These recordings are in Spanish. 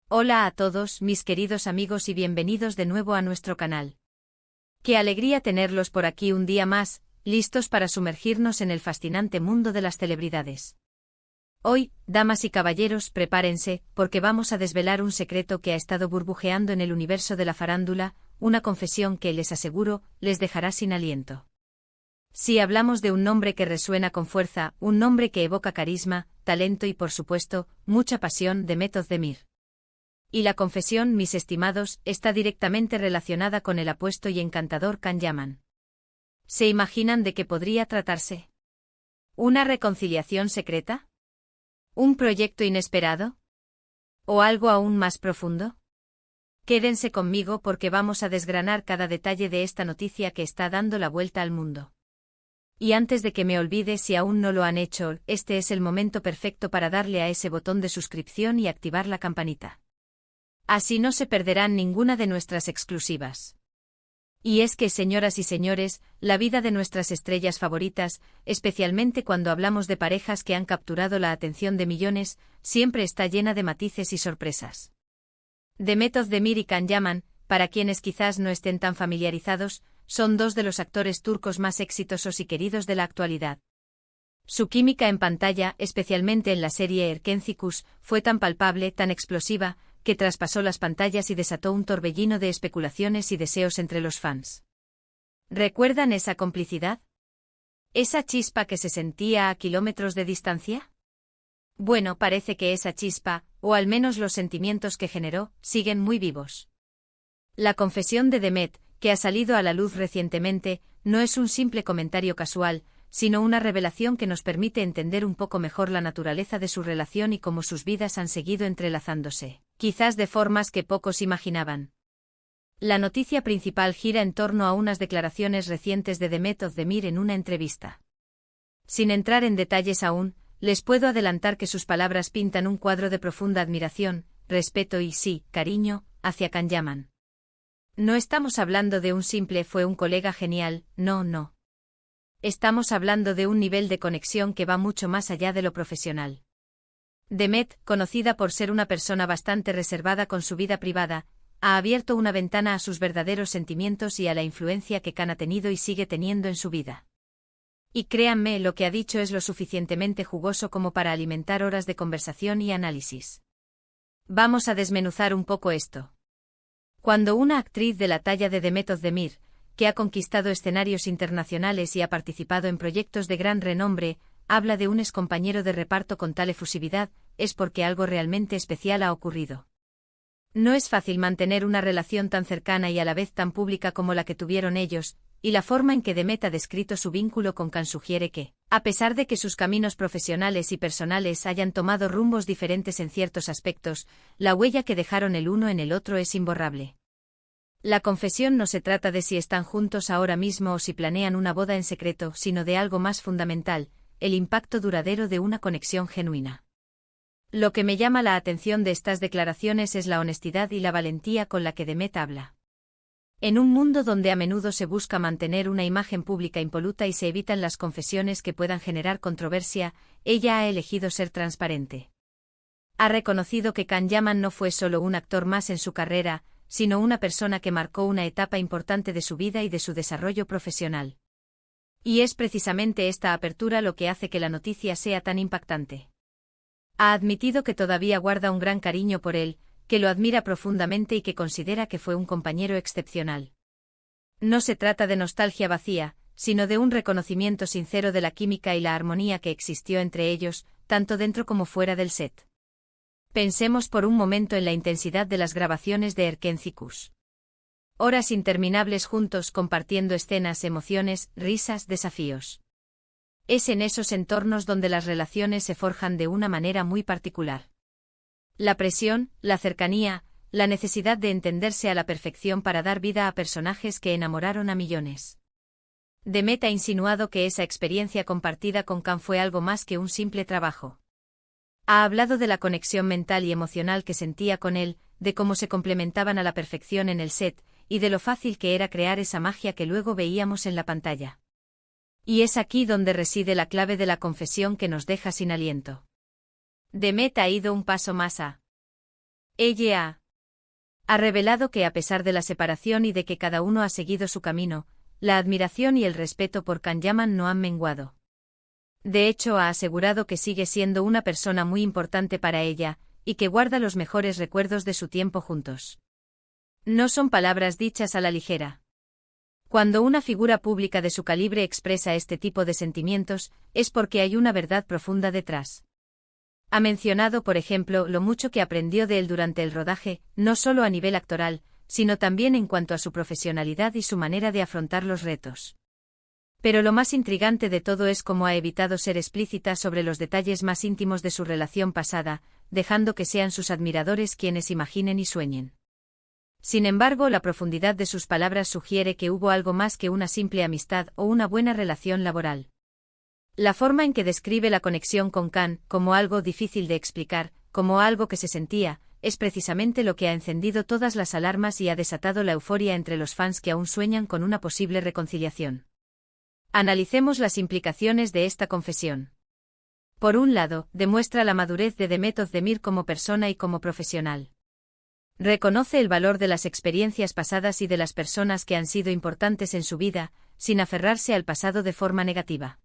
Hola a todos, mis queridos amigos, y bienvenidos de nuevo a nuestro canal. Qué alegría tenerlos por aquí un día más, listos para sumergirnos en el fascinante mundo de las celebridades. Hoy, damas y caballeros, prepárense, porque vamos a desvelar un secreto que ha estado burbujeando en el universo de la farándula, una confesión que, les aseguro, les dejará sin aliento. Sí, hablamos de un nombre que resuena con fuerza, un nombre que evoca carisma, talento y, por supuesto, mucha pasión, Demet Özdemir. Y la confesión, mis estimados, está directamente relacionada con el apuesto y encantador Can Yaman. ¿Se imaginan de qué podría tratarse? ¿Una reconciliación secreta? ¿Un proyecto inesperado? ¿O algo aún más profundo? Quédense conmigo porque vamos a desgranar cada detalle de esta noticia que está dando la vuelta al mundo. Y antes de que me olvide, si aún no lo han hecho, este es el momento perfecto para darle a ese botón de suscripción y activar la campanita. Así no se perderán ninguna de nuestras exclusivas. Y es que, señoras y señores, la vida de nuestras estrellas favoritas, especialmente cuando hablamos de parejas que han capturado la atención de millones, siempre está llena de matices y sorpresas. Demet Özdemir y Can Yaman, para quienes quizás no estén tan familiarizados, son dos de los actores turcos más exitosos y queridos de la actualidad. Su química en pantalla, especialmente en la serie Erkencikus, fue tan palpable, tan explosiva, que traspasó las pantallas y desató un torbellino de especulaciones y deseos entre los fans. ¿Recuerdan esa complicidad? ¿Esa chispa que se sentía a kilómetros de distancia? Bueno, parece que esa chispa, o al menos los sentimientos que generó, siguen muy vivos. La confesión de Demet, que ha salido a la luz recientemente, no es un simple comentario casual, sino una revelación que nos permite entender un poco mejor la naturaleza de su relación y cómo sus vidas han seguido entrelazándose, quizás de formas que pocos imaginaban. La noticia principal gira en torno a unas declaraciones recientes de Demet Özdemir en una entrevista. Sin entrar en detalles aún, les puedo adelantar que sus palabras pintan un cuadro de profunda admiración, respeto y, sí, cariño, hacia Can Yaman. No estamos hablando de un simple "fue un colega genial", no. Estamos hablando de un nivel de conexión que va mucho más allá de lo profesional. Demet, conocida por ser una persona bastante reservada con su vida privada, ha abierto una ventana a sus verdaderos sentimientos y a la influencia que Can ha tenido y sigue teniendo en su vida. Y créanme, lo que ha dicho es lo suficientemente jugoso como para alimentar horas de conversación y análisis. Vamos a desmenuzar un poco esto. Cuando una actriz de la talla de Demet Özdemir, que ha conquistado escenarios internacionales y ha participado en proyectos de gran renombre, habla de un excompañero de reparto con tal efusividad, es porque algo realmente especial ha ocurrido. No es fácil mantener una relación tan cercana y a la vez tan pública como la que tuvieron ellos, y la forma en que Demet ha descrito su vínculo con Can sugiere que, a pesar de que sus caminos profesionales y personales hayan tomado rumbos diferentes en ciertos aspectos, la huella que dejaron el uno en el otro es imborrable. La confesión no se trata de si están juntos ahora mismo o si planean una boda en secreto, sino de algo más fundamental, el impacto duradero de una conexión genuina. Lo que me llama la atención de estas declaraciones es la honestidad y la valentía con la que Demet habla. En un mundo donde a menudo se busca mantener una imagen pública impoluta y se evitan las confesiones que puedan generar controversia, ella ha elegido ser transparente. Ha reconocido que Can Yaman no fue solo un actor más en su carrera, sino una persona que marcó una etapa importante de su vida y de su desarrollo profesional. Y es precisamente esta apertura lo que hace que la noticia sea tan impactante. Ha admitido que todavía guarda un gran cariño por él, que lo admira profundamente y que considera que fue un compañero excepcional. No se trata de nostalgia vacía, sino de un reconocimiento sincero de la química y la armonía que existió entre ellos, tanto dentro como fuera del set. Pensemos por un momento en la intensidad de las grabaciones de Erkencikus. Horas interminables juntos compartiendo escenas, emociones, risas, desafíos. Es en esos entornos donde las relaciones se forjan de una manera muy particular. La presión, la cercanía, la necesidad de entenderse a la perfección para dar vida a personajes que enamoraron a millones. Demet ha insinuado que esa experiencia compartida con Can fue algo más que un simple trabajo. Ha hablado de la conexión mental y emocional que sentía con él, de cómo se complementaban a la perfección en el set, y de lo fácil que era crear esa magia que luego veíamos en la pantalla. Y es aquí donde reside la clave de la confesión que nos deja sin aliento. Demet ha ido un paso más. Ella ha revelado que a pesar de la separación y de que cada uno ha seguido su camino, la admiración y el respeto por Can Yaman no han menguado. De hecho, ha asegurado que sigue siendo una persona muy importante para ella, y que guarda los mejores recuerdos de su tiempo juntos. No son palabras dichas a la ligera. Cuando una figura pública de su calibre expresa este tipo de sentimientos, es porque hay una verdad profunda detrás. Ha mencionado, por ejemplo, lo mucho que aprendió de él durante el rodaje, no solo a nivel actoral, sino también en cuanto a su profesionalidad y su manera de afrontar los retos. Pero lo más intrigante de todo es cómo ha evitado ser explícita sobre los detalles más íntimos de su relación pasada, dejando que sean sus admiradores quienes imaginen y sueñen. Sin embargo, la profundidad de sus palabras sugiere que hubo algo más que una simple amistad o una buena relación laboral. La forma en que describe la conexión con Can, como algo difícil de explicar, como algo que se sentía, es precisamente lo que ha encendido todas las alarmas y ha desatado la euforia entre los fans que aún sueñan con una posible reconciliación. Analicemos las implicaciones de esta confesión. Por un lado, demuestra la madurez de Demet Özdemir como persona y como profesional. Reconoce el valor de las experiencias pasadas y de las personas que han sido importantes en su vida, sin aferrarse al pasado de forma negativa.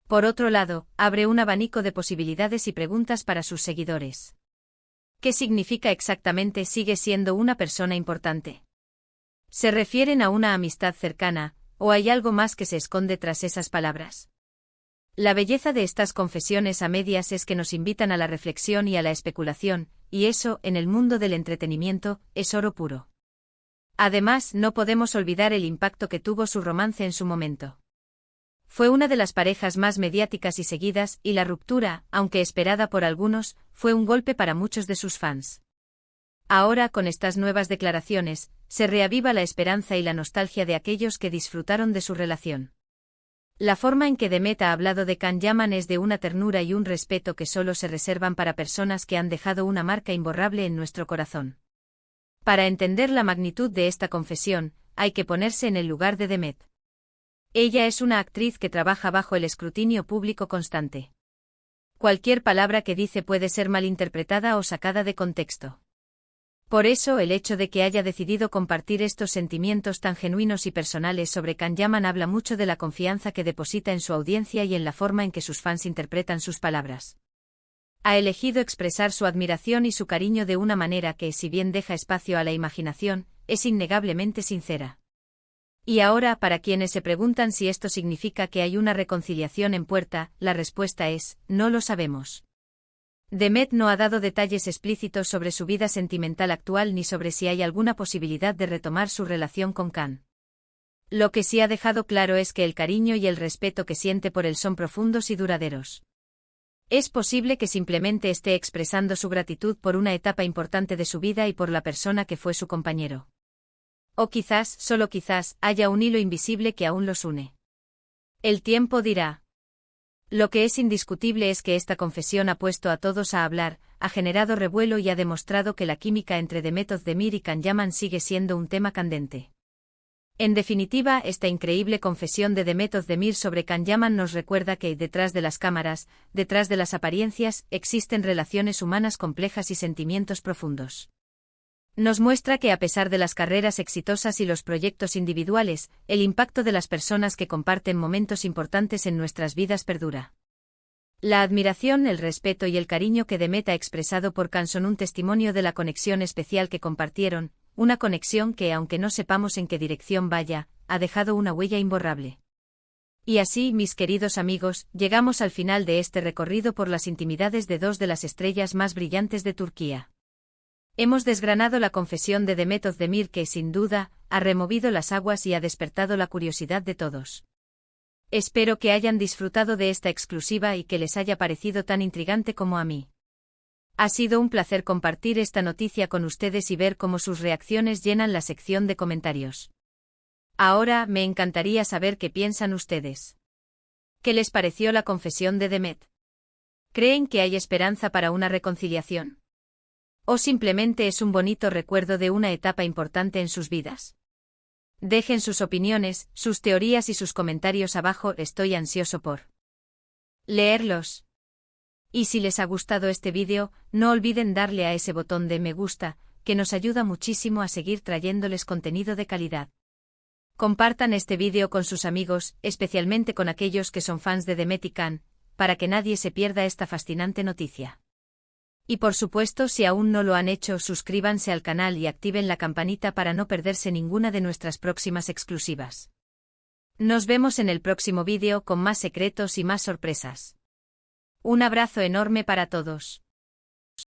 Por otro lado, abre un abanico de posibilidades y preguntas para sus seguidores. ¿Qué significa exactamente sigue siendo una persona importante? ¿Se refieren a una amistad cercana, o hay algo más que se esconde tras esas palabras? La belleza de estas confesiones a medias es que nos invitan a la reflexión y a la especulación, y eso, en el mundo del entretenimiento, es oro puro. Además, no podemos olvidar el impacto que tuvo su romance en su momento. Fue una de las parejas más mediáticas y seguidas, y la ruptura, aunque esperada por algunos, fue un golpe para muchos de sus fans. Ahora, con estas nuevas declaraciones, se reaviva la esperanza y la nostalgia de aquellos que disfrutaron de su relación. La forma en que Demet ha hablado de Can Yaman es de una ternura y un respeto que solo se reservan para personas que han dejado una marca imborrable en nuestro corazón. Para entender la magnitud de esta confesión, hay que ponerse en el lugar de Demet. Ella es una actriz que trabaja bajo el escrutinio público constante. Cualquier palabra que dice puede ser malinterpretada o sacada de contexto. Por eso, el hecho de que haya decidido compartir estos sentimientos tan genuinos y personales sobre Can Yaman habla mucho de la confianza que deposita en su audiencia y en la forma en que sus fans interpretan sus palabras. Ha elegido expresar su admiración y su cariño de una manera que, si bien deja espacio a la imaginación, es innegablemente sincera. Y ahora, para quienes se preguntan si esto significa que hay una reconciliación en puerta, la respuesta es, no lo sabemos. Demet no ha dado detalles explícitos sobre su vida sentimental actual ni sobre si hay alguna posibilidad de retomar su relación con Can. Lo que sí ha dejado claro es que el cariño y el respeto que siente por él son profundos y duraderos. Es posible que simplemente esté expresando su gratitud por una etapa importante de su vida y por la persona que fue su compañero. O quizás, solo quizás, haya un hilo invisible que aún los une. El tiempo dirá. Lo que es indiscutible es que esta confesión ha puesto a todos a hablar, ha generado revuelo y ha demostrado que la química entre Demet Özdemir y Can Yaman sigue siendo un tema candente. En definitiva, esta increíble confesión de Demet Özdemir sobre Can Yaman nos recuerda que, detrás de las cámaras, detrás de las apariencias, existen relaciones humanas complejas y sentimientos profundos. Nos muestra que a pesar de las carreras exitosas y los proyectos individuales, el impacto de las personas que comparten momentos importantes en nuestras vidas perdura. La admiración, el respeto y el cariño que Demet ha expresado por Can son un testimonio de la conexión especial que compartieron, una conexión que, aunque no sepamos en qué dirección vaya, ha dejado una huella imborrable. Y así, mis queridos amigos, llegamos al final de este recorrido por las intimidades de dos de las estrellas más brillantes de Turquía. Hemos desgranado la confesión de Demet Özdemir que, sin duda, ha removido las aguas y ha despertado la curiosidad de todos. Espero que hayan disfrutado de esta exclusiva y que les haya parecido tan intrigante como a mí. Ha sido un placer compartir esta noticia con ustedes y ver cómo sus reacciones llenan la sección de comentarios. Ahora, me encantaría saber qué piensan ustedes. ¿Qué les pareció la confesión de Demet? ¿Creen que hay esperanza para una reconciliación? ¿O simplemente es un bonito recuerdo de una etapa importante en sus vidas? Dejen sus opiniones, sus teorías y sus comentarios abajo, estoy ansioso por leerlos. Y si les ha gustado este vídeo, no olviden darle a ese botón de me gusta, que nos ayuda muchísimo a seguir trayéndoles contenido de calidad. Compartan este vídeo con sus amigos, especialmente con aquellos que son fans de The Metican, para que nadie se pierda esta fascinante noticia. Y por supuesto, si aún no lo han hecho, suscríbanse al canal y activen la campanita para no perderse ninguna de nuestras próximas exclusivas. Nos vemos en el próximo vídeo con más secretos y más sorpresas. Un abrazo enorme para todos.